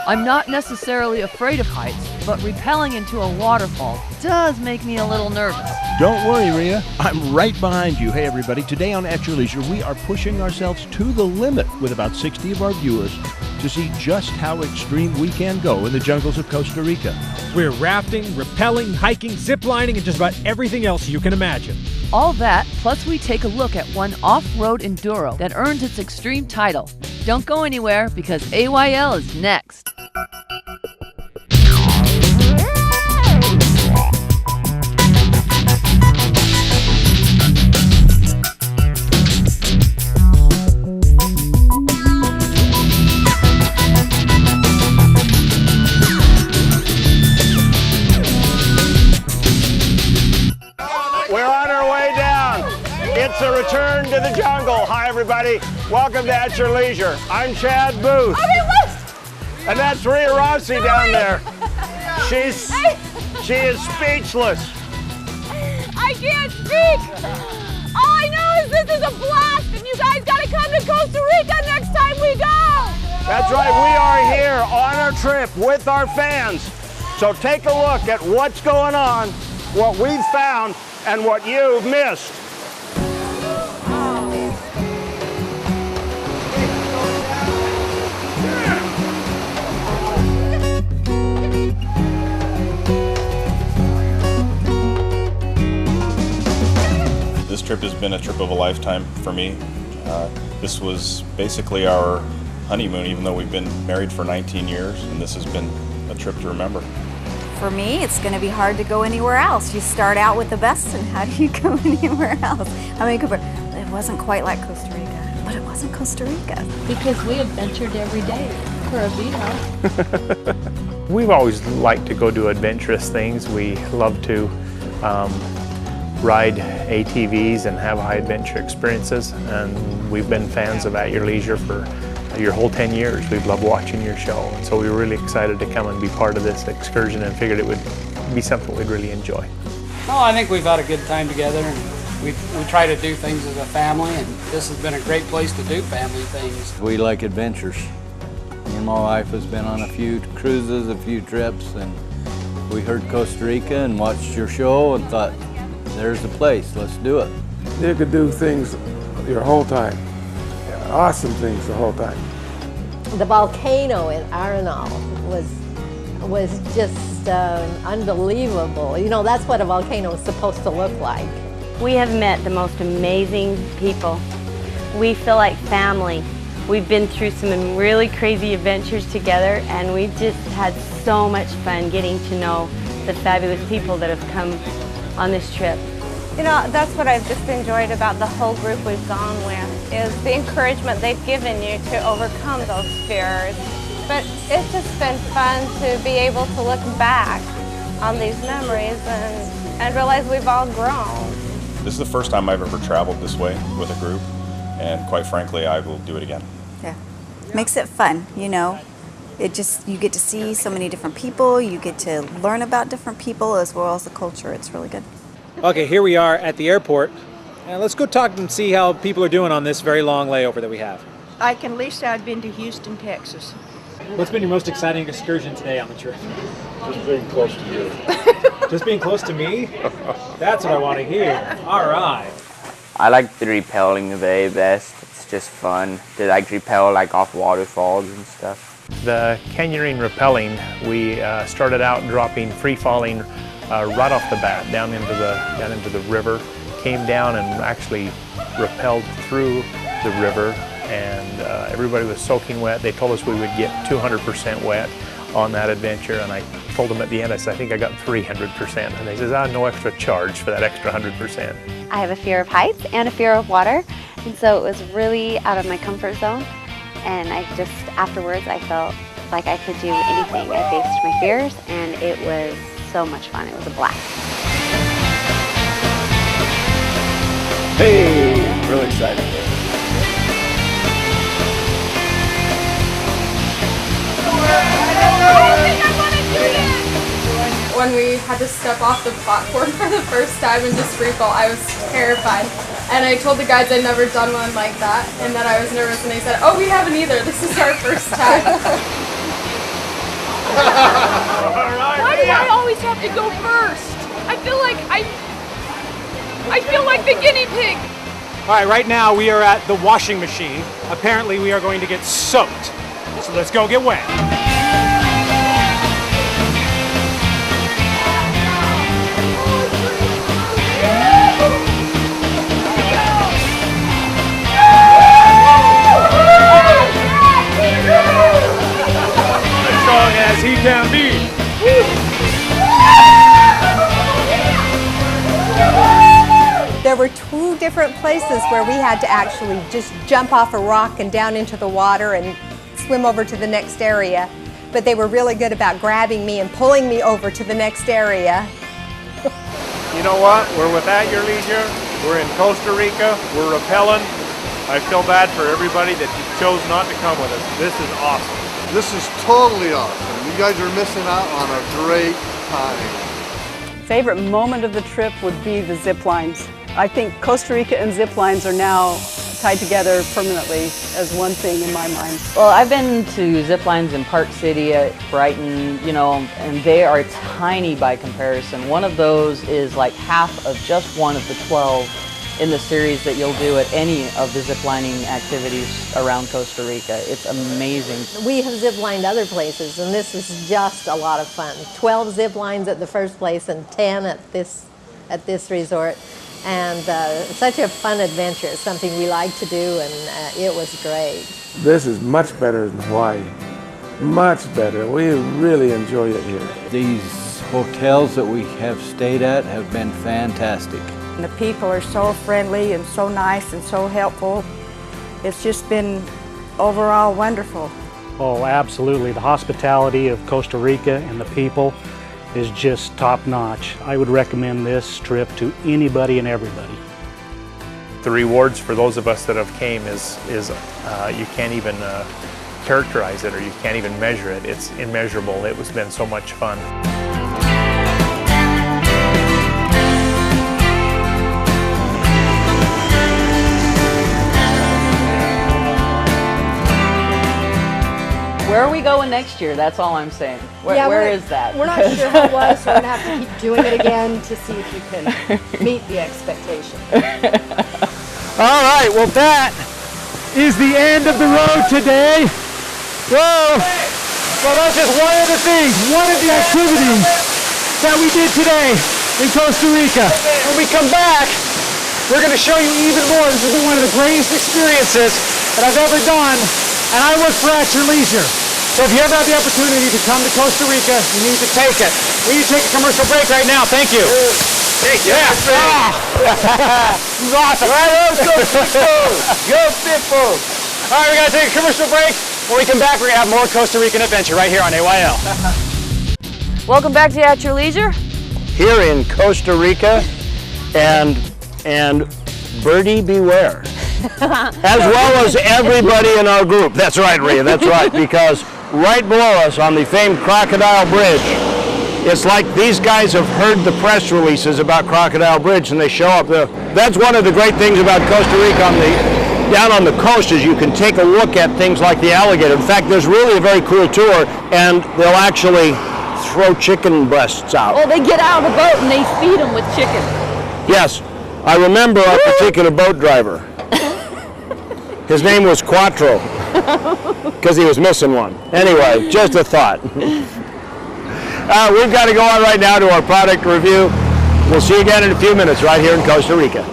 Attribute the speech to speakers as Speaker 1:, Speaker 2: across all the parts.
Speaker 1: I'm not necessarily afraid of heights, but rappelling into a waterfall does make me a little nervous.
Speaker 2: Don't worry, Rhea. I'm right behind you. Hey, everybody. Today on At Your Leisure, we are pushing ourselves to the limit with about 60 of our viewers to see just how extreme we can go in the jungles of Costa Rica.
Speaker 3: We're rafting, rappelling, hiking, ziplining, and just about everything else you can imagine.
Speaker 1: All that, plus we take a look at one off-road enduro that earns its extreme title. Don't go anywhere because AYL is next.
Speaker 4: We're on our way down. It's a return to the jungle. Hi, everybody. Welcome to At Your Leisure. I'm Chad Booth. And that's Rhea Rossi down there. She is speechless.
Speaker 5: I can't speak. All I know is this is a blast, and you guys got to come to Costa Rica next time we go.
Speaker 4: That's right. We are here on our trip with our fans. So take a look at what's going on, what we've found, and what you've missed.
Speaker 6: This trip has been a trip of a lifetime for me. This was basically our honeymoon, even though we've been married for 19 years, and this has been a trip to remember.
Speaker 7: For me, it's going to be hard to go anywhere else. You start out with the best, and how do you go anywhere else? I mean, it wasn't quite like Costa Rica, but it wasn't Costa Rica.
Speaker 8: Because we adventured every day for a Vito.
Speaker 9: We've always liked to go do adventurous things. We love to ride ATVs and have high adventure experiences, and we've been fans of At Your Leisure for your whole 10 years. We've loved watching your show, and so we were really excited to come and be part of this excursion and figured it would be something we'd really enjoy.
Speaker 10: Oh, I think we've had a good time together, and we try to do things as a family, and this has been a great place to do family things.
Speaker 11: We like adventures. Me and my wife has been on a few cruises, a few trips, and we heard Costa Rica and watched your show and thought, there's the place, let's do it.
Speaker 12: You could do things your whole time. Awesome things the whole time.
Speaker 13: The volcano in Arenal was just unbelievable. You know, that's what a volcano is supposed to look like.
Speaker 14: We have met the most amazing people. We feel like family. We've been through some really crazy adventures together, and we just had so much fun getting to know the fabulous people that have come on this trip.
Speaker 5: You know, that's what I've just enjoyed about the whole group we've gone with, is the encouragement they've given you to overcome those fears. But it's just been fun to be able to look back on these memories and realize we've all grown.
Speaker 6: This is the first time I've ever traveled this way with a group, and quite frankly, I will do it again.
Speaker 7: Yeah, makes it fun, you know. You get to see so many different people, you get to learn about different people as well as the culture. It's really good.
Speaker 3: Okay, here we are at the airport, and let's go talk and see how people are doing on this very long layover that we have.
Speaker 15: I can least say I've been to Houston, Texas.
Speaker 3: What's been your most exciting excursion today on the trip?
Speaker 12: Just being close to you.
Speaker 3: Just being close to me? That's what I want to hear. All right.
Speaker 16: I like the rappelling the very best. It's just fun to like rappel like off waterfalls and stuff.
Speaker 9: The canyoning rappelling, we started out dropping free-falling right off the bat down into the river, came down and actually rappelled through the river, and everybody was soaking wet. They told us we would get 200% wet on that adventure, and I told them at the end, I said, I think I got 300%, and they said, no extra charge for that extra 100%.
Speaker 17: I have a fear of heights and a fear of water, and so it was really out of my comfort zone, and afterwards I felt like I could do anything. I faced my fears, and it was so much fun. It was a blast.
Speaker 2: Hey, really excited.
Speaker 18: When we had to step off the platform for the first time and just free fall, I was terrified. And I told the guides I'd never done one like that, and that I was nervous, and they said, oh, we haven't either. This is our first time. always have to go first. I feel like the guinea pig.
Speaker 3: All right, right now we are at the washing machine. Apparently we are going to get soaked. So let's go get wet. As strong as he can be.
Speaker 13: There were 2 different places where we had to actually just jump off a rock and down into the water and swim over to the next area. But they were really good about grabbing me and pulling me over to the next area.
Speaker 9: You know what? We're with At Your Leisure. We're in Costa Rica. We're rappelling. I feel bad for everybody that chose not to come with us. This is awesome.
Speaker 19: This is totally awesome. You guys are missing out on a great time.
Speaker 20: Favorite moment of the trip would be the zip lines. I think Costa Rica and zip lines are now tied together permanently as one thing in my mind.
Speaker 1: Well, I've been to zip lines in Park City, at Brighton, you know, and they are tiny by comparison. One of those is like half of just one of the 12 in the series that you'll do at any of the zip lining activities around Costa Rica. It's amazing.
Speaker 13: We have zip lined other places, and this is just a lot of fun. 12 zip lines at the first place and 10 at this resort. And such a fun adventure. It's something we like to do, and it was great.
Speaker 12: This is much better than Hawaii. Much better. We really enjoy it here.
Speaker 11: These hotels that we have stayed at have been fantastic.
Speaker 15: The people are so friendly and so nice and so helpful. It's just been overall wonderful.
Speaker 21: Oh, absolutely. The hospitality of Costa Rica and the people is just top-notch. I would recommend this trip to anybody and everybody.
Speaker 9: The rewards for those of us that have came is you can't even characterize it, or you can't even measure it. It's immeasurable. It has been so much fun.
Speaker 1: Where are we going next year? That's all I'm saying. Where is that?
Speaker 8: We're not sure how it was, so we're going to have to keep doing it again to see if you can meet the expectation.
Speaker 3: All right, well that is the end of the road today. Whoa! Well, that's just one of the things, one of the activities that we did today in Costa Rica. When we come back, we're going to show you even more. This has been one of the greatest experiences that I've ever done, and I work for At Your Leisure. So if you ever have the opportunity to come to Costa Rica, you need to take it. We need to take a commercial break right now. Thank you. Thank you. Yeah. This is awesome. Go people. Go people. All right, we're going to take a commercial break. When we come back, we're going to have more Costa Rican adventure right here on AYL.
Speaker 1: Welcome back to At Your Leisure.
Speaker 4: Here in Costa Rica, and birdie beware. As well as everybody in our group. That's right, Rhea, that's right, because right below us on the famed Crocodile Bridge, it's like these guys have heard the press releases about Crocodile Bridge and they show up there. That's one of the great things about Costa Rica down on the coast, is you can take a look at things like the alligator. In fact, there's really a very cool tour, and they'll actually throw chicken breasts out.
Speaker 1: Oh, they get out of the boat and they feed them with chicken.
Speaker 4: Yes, I remember our particular boat driver. His name was Quattro, because he was missing one. Anyway, just a thought. We've got to go on right now to our product review. We'll see you again in a few minutes right here in Costa Rica.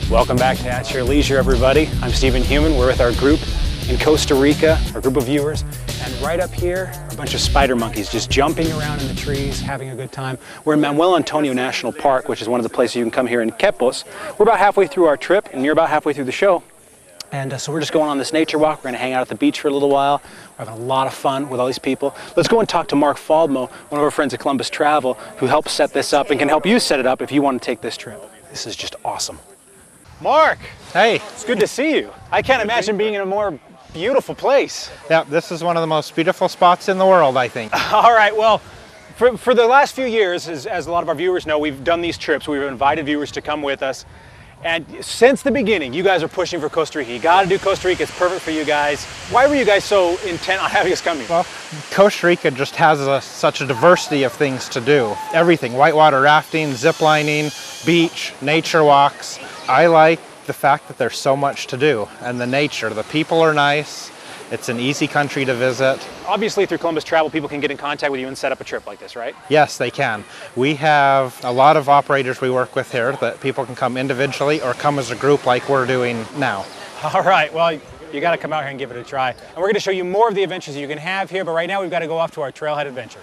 Speaker 3: Welcome back to At Your Leisure, everybody. I'm Stephen Heumann. We're with our group in Costa Rica, our group of viewers. And right up here are a bunch of spider monkeys just jumping around in the trees, having a good time. We're in Manuel Antonio National Park, which is one of the places you can come here in Quepos. We're about halfway through our trip, and you're about halfway through the show. And so we're just going on this nature walk. We're going to hang out at the beach for a little while. We're having a lot of fun with all these people. Let's go and talk to Mark Faldmo, one of our friends at Columbus Travel, who helped set this up and can help you set it up if you want to take this trip. This is just awesome. Mark! Hey! It's good to see you. I can't imagine being in a more beautiful place.
Speaker 22: Yeah, this is one of the most beautiful spots in the world, I think.
Speaker 3: All right, well, for the last few years, as a lot of our viewers know, we've done these trips. We've invited viewers to come with us. And since the beginning, you guys are pushing for Costa Rica. You got to do Costa Rica. It's perfect for you guys. Why were you guys so intent on having us come here?
Speaker 22: Well, Costa Rica just has such a diversity of things to do. Everything, whitewater rafting, zip lining, beach, nature walks. I like the fact that there's so much to do, and the nature. The people are nice. It's an easy country to visit.
Speaker 3: Obviously, through Columbus Travel, people can get in contact with you and set up a trip like this, right?
Speaker 22: Yes, they can. We have a lot of operators we work with here that people can come individually or come as a group like we're doing now.
Speaker 3: All right, well, you got to come out here and give it a try. And we're going to show you more of the adventures you can have here, but right now we've got to go off to our trailhead adventure.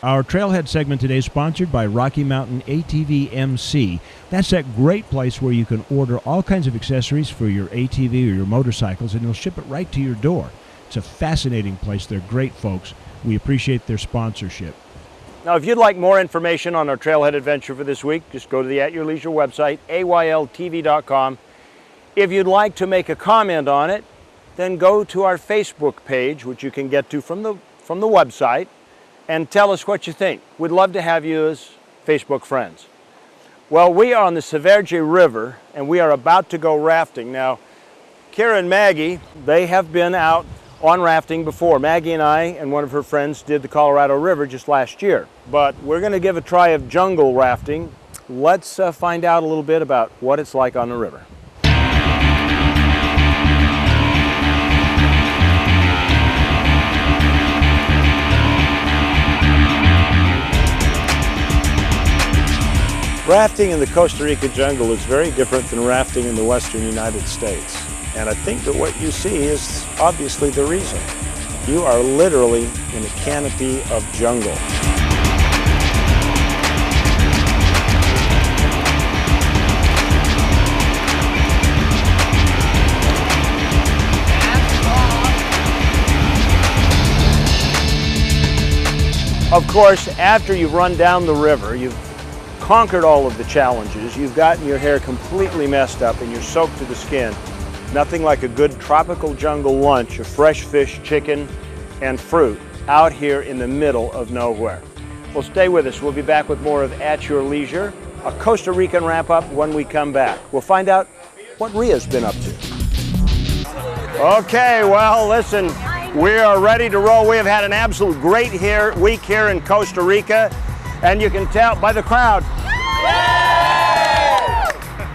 Speaker 2: Our Trailhead segment today is sponsored by Rocky Mountain ATV MC. That's that great place where you can order all kinds of accessories for your ATV or your motorcycles, and they'll ship it right to your door. It's a fascinating place. They're great folks. We appreciate their sponsorship. Now, if you'd like more information on our Trailhead adventure for this week, just go to the At Your Leisure website, AYLTV.com. If you'd like to make a comment on it, then go to our Facebook page, which you can get to from the website, and tell us what you think. We'd love to have you as Facebook friends. Well, we are on the Severge River, and we are about to go rafting. Now, Kira and Maggie, they have been out on rafting before. Maggie and I and one of her friends did the Colorado River just last year. But we're going to give a try of jungle rafting. Let's find out a little bit about what it's like on the river. Rafting in the Costa Rica jungle is very different than rafting in the western United States. And I think that what you see is obviously the reason. You are literally in a canopy of jungle. Of course, after you've run down the river, you've conquered all of the challenges, you've gotten your hair completely messed up and you're soaked to the skin. Nothing like a good tropical jungle lunch of fresh fish, chicken, and fruit out here in the middle of nowhere. Well, stay with us. We'll be back with more of At Your Leisure, a Costa Rican wrap-up when we come back. We'll find out what Ria's been up to. Okay, well, listen, we are ready to roll. We have had an absolute great week here in Costa Rica, and you can tell by the crowd.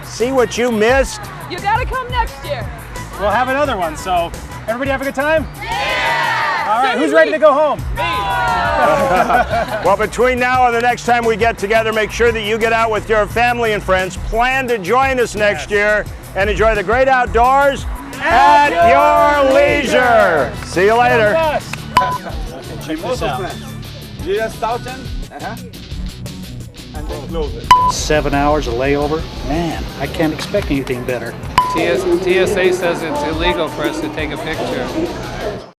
Speaker 2: See what you missed?
Speaker 10: You gotta come next year.
Speaker 3: We'll have another one, so everybody have a good time?
Speaker 10: Yeah!
Speaker 3: All right, who's ready to go home?
Speaker 10: Me!
Speaker 4: Well, between now and the next time we get together, make sure that you get out with your family and friends. Plan to join us next year and enjoy the great outdoors at your leisure. See you later.
Speaker 3: Check this out.
Speaker 14: And then close it.
Speaker 21: 7 hours of layover. Man, I can't expect anything better.
Speaker 23: TSA says it's illegal for us to take a picture.